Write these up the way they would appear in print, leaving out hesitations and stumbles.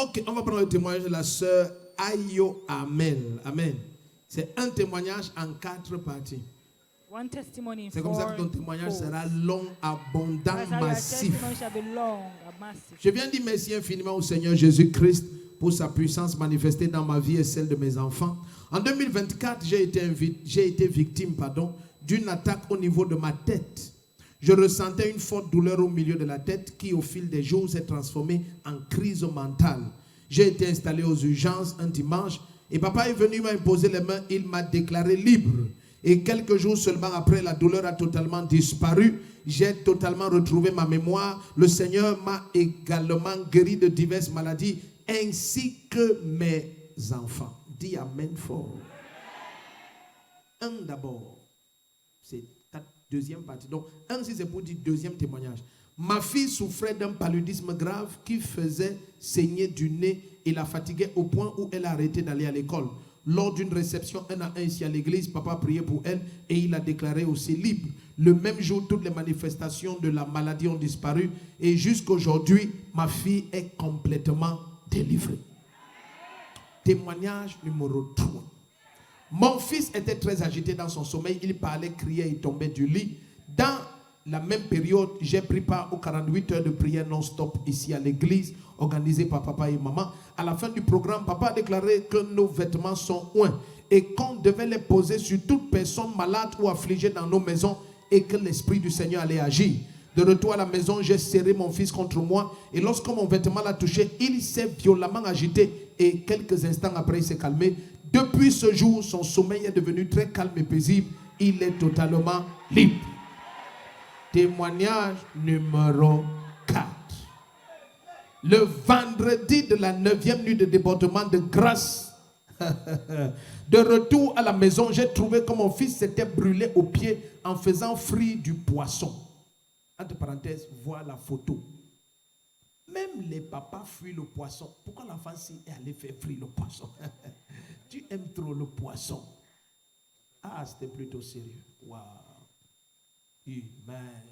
Ok, on va prendre le témoignage de la sœur Ayo Amel. Amen. C'est un témoignage en 4 parties. One testimony in C'est comme ça que ton témoignage sera long, abondant, massif. Je viens dire merci infiniment au Seigneur Jésus-Christ pour sa puissance manifestée dans ma vie et celle de mes enfants. En 2024, j'ai été victime d'une attaque au niveau de ma tête. Je ressentais une forte douleur au milieu de la tête qui, au fil des jours, s'est transformée en crise mentale. J'ai été installé aux urgences un dimanche et papa est venu m'imposer les mains. Il m'a déclaré libre. Et quelques jours seulement après, la douleur a totalement disparu. J'ai totalement retrouvé ma mémoire. Le Seigneur m'a également guéri de diverses maladies, ainsi que mes enfants. Dis Amen fort. Un d'abord. C'est ta deuxième partie. Donc, un, si c'est pour dire deuxième témoignage. Ma fille souffrait d'un paludisme grave qui faisait saigner du nez et la fatiguait au point où elle a arrêté d'aller à l'école. Lors d'une réception 1 à 1 ici à l'église, papa priait pour elle et il a déclaré aussi libre. Le même jour, toutes les manifestations de la maladie ont disparu et jusqu'aujourd'hui, ma fille est complètement délivrée. Témoignage numéro 3. Mon fils était très agité dans son sommeil. Il parlait, criait et tombait du lit. Dans la même période, j'ai pris part aux 48 heures de prière non-stop ici à l'église, organisée par papa et maman. À la fin du programme, papa a déclaré que nos vêtements sont oints et qu'on devait les poser sur toute personne malade ou affligée dans nos maisons et que l'Esprit du Seigneur allait agir. De retour à la maison, j'ai serré mon fils contre moi et lorsque mon vêtement l'a touché, il s'est violemment agité et quelques instants après, il s'est calmé. Depuis ce jour, son sommeil est devenu très calme et paisible. Il est totalement libre. Témoignage numéro 4. Le vendredi de la 9e nuit de débordement de grâce, de retour à la maison, j'ai trouvé que mon fils s'était brûlé aux pieds en faisant frire du poisson. Entre parenthèses, vois la photo. Même les papas fuient le poisson. Pourquoi l'enfant-ci est allé faire frire le poisson? Tu aimes trop le poisson. Ah, c'était plutôt sérieux. Waouh. Amen.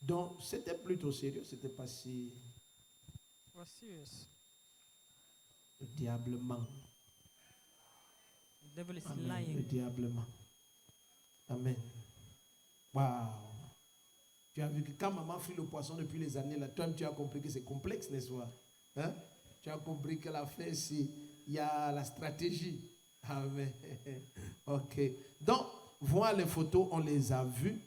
Donc, c'était plutôt sérieux. C'était pas si... Le diable ment. Amen. Le diable ment. Amen. Waouh. Tu as vu que quand maman fuit le poisson depuis les années, là, toi, tu as compris que c'est complexe, n'est-ce pas? Hein? Tu as compris que l'affaire, il y a la stratégie. Amen. Ok. Donc, voilà les photos, on les a vues.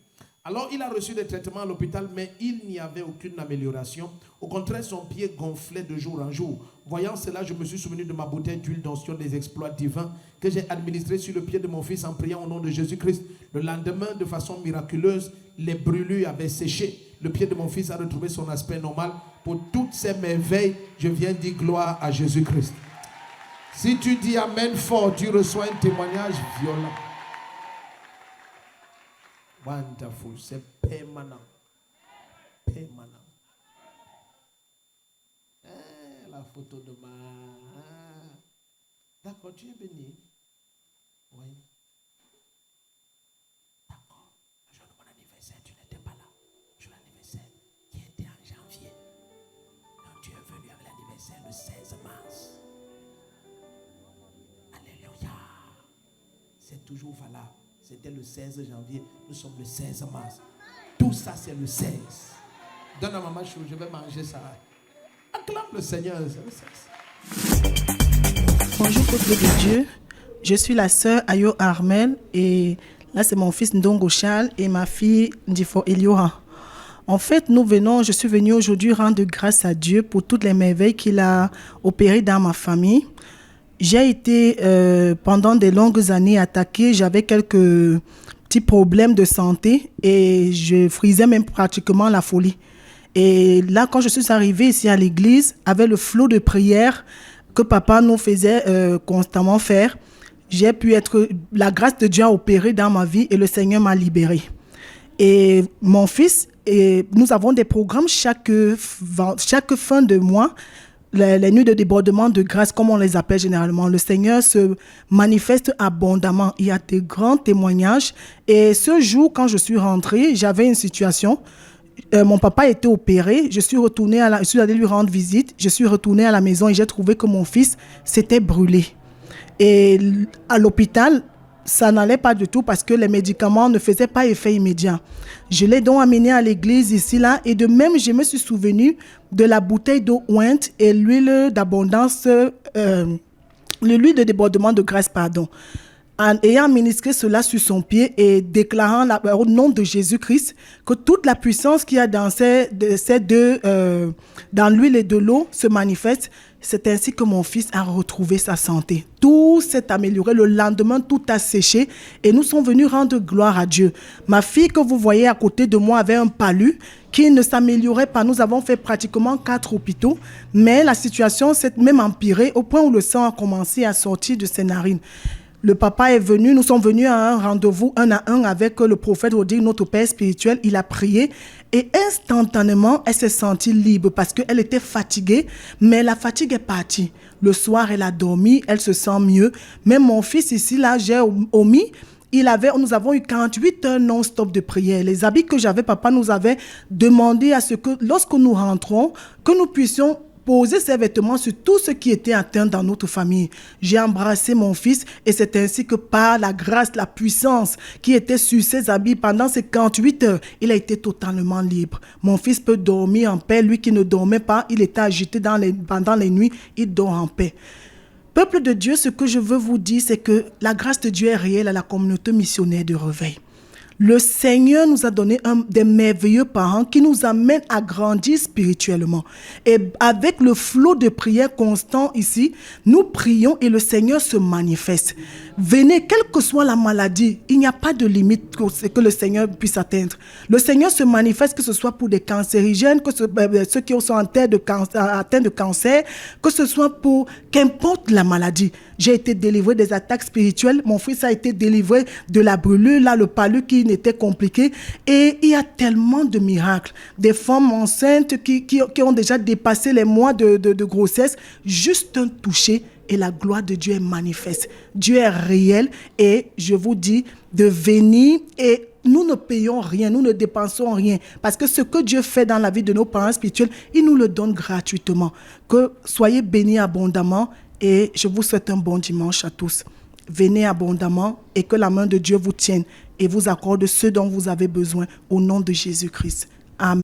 Alors, il a reçu des traitements à l'hôpital, mais il n'y avait aucune amélioration. Au contraire, son pied gonflait de jour en jour. Voyant cela, je me suis souvenu de ma bouteille d'huile d'onction des exploits divins que j'ai administrée sur le pied de mon fils en priant au nom de Jésus-Christ. Le lendemain, de façon miraculeuse, les brûlures avaient séché. Le pied de mon fils a retrouvé son aspect normal. Pour toutes ces merveilles, je viens dire gloire à Jésus-Christ. Si tu dis Amen fort, tu reçois un témoignage violent. Wonderful, c'est permanent. Permanent. La photo de ma... D'accord, tu es béni. Oui. D'accord. Le jour de mon anniversaire, tu n'étais pas là. Le jour de l'anniversaire qui était en janvier. Donc tu es venu avec l'anniversaire le 16 mars. Alléluia. C'est toujours valable. C'était le 16 janvier. Nous sommes le 16 mars. Tout ça, c'est le 16. Donne à maman chou, je vais manger ça. Acclame le Seigneur. Bonjour, peuple de Dieu. Je suis la sœur Ayo Armel. Et là, c'est mon fils Ndongo Charles et ma fille Ndifo Eliora. En fait, je suis venue aujourd'hui rendre grâce à Dieu pour toutes les merveilles qu'il a opérées dans ma famille. J'ai été pendant de longues années attaquée. J'avais quelques petits problèmes de santé et je frisais même pratiquement la folie. Et là, quand je suis arrivée ici à l'église, avec le flot de prières que papa nous faisait constamment faire, la grâce de Dieu a opéré dans ma vie et le Seigneur m'a libérée. Et mon fils, nous avons des programmes chaque fin de mois. Les nuits de débordement de grâce, comme on les appelle généralement, le Seigneur se manifeste abondamment. Il y a de grands témoignages. Et ce jour, quand je suis rentrée, j'avais une situation. mon papa était opéré, je suis allée lui rendre visite, je suis retournée à la maison et j'ai trouvé que mon fils s'était brûlé. Et à l'hôpital, ça n'allait pas du tout parce que les médicaments ne faisaient pas effet immédiat. Je l'ai donc amené à l'église ici, là, et de même, je me suis souvenu de la bouteille d'eau ointe et l'huile d'abondance, l'huile de débordement de grâce, pardon. En ayant ministré cela sur son pied et déclarant au nom de Jésus-Christ que toute la puissance qu'il y a dans dans l'huile et de l'eau se manifeste, c'est ainsi que mon fils a retrouvé sa santé. Tout s'est amélioré. Le lendemain, tout a séché et nous sommes venus rendre gloire à Dieu. Ma fille que vous voyez à côté de moi avait un palu qui ne s'améliorait pas. Nous avons fait pratiquement 4 hôpitaux, mais la situation s'est même empirée au point où le sang a commencé à sortir de ses narines. Le papa est venu, nous sommes venus à un rendez-vous 1 à 1 avec le prophète Rodrigue, notre père spirituel. Il a prié et instantanément, elle s'est sentie libre parce qu'elle était fatiguée, mais la fatigue est partie. Le soir, elle a dormi, elle se sent mieux. Même mon fils ici, là, j'ai omis. Nous avons eu 48 heures non-stop de prière. Les habits que j'avais, papa nous avait demandé à ce que, lorsque nous rentrons, que nous puissions poser ses vêtements sur tout ce qui était atteint dans notre famille. J'ai embrassé mon fils et c'est ainsi que par la grâce, la puissance qui était sur ses habits pendant ces 48 heures, il a été totalement libre. Mon fils peut dormir en paix. Lui qui ne dormait pas, il était agité pendant les nuits, il dort en paix. Peuple de Dieu, ce que je veux vous dire, c'est que la grâce de Dieu est réelle à la communauté missionnaire de Réveil. Le Seigneur nous a donné des merveilleux parents qui nous amènent à grandir spirituellement. Et avec le flot de prière constant ici, nous prions et le Seigneur se manifeste. Venez, quelle que soit la maladie, il n'y a pas de limite que le Seigneur puisse atteindre. Le Seigneur se manifeste, que ce soit pour des cancérigènes, que ceux qui sont atteints de cancer, que ce soit pour qu'importe la maladie. J'ai été délivré des attaques spirituelles. Mon fils a été délivré de la brûlure, là, le palu qui était compliqué. Et il y a tellement de miracles. Des femmes enceintes qui ont déjà dépassé les mois de grossesse. Juste un toucher et la gloire de Dieu est manifeste. Dieu est réel et je vous dis de venir et nous ne payons rien, nous ne dépensons rien. Parce que ce que Dieu fait dans la vie de nos parents spirituels, il nous le donne gratuitement. Que soyez bénis abondamment et je vous souhaite un bon dimanche à tous. Venez abondamment et que la main de Dieu vous tienne et vous accorde ce dont vous avez besoin au nom de Jésus-Christ.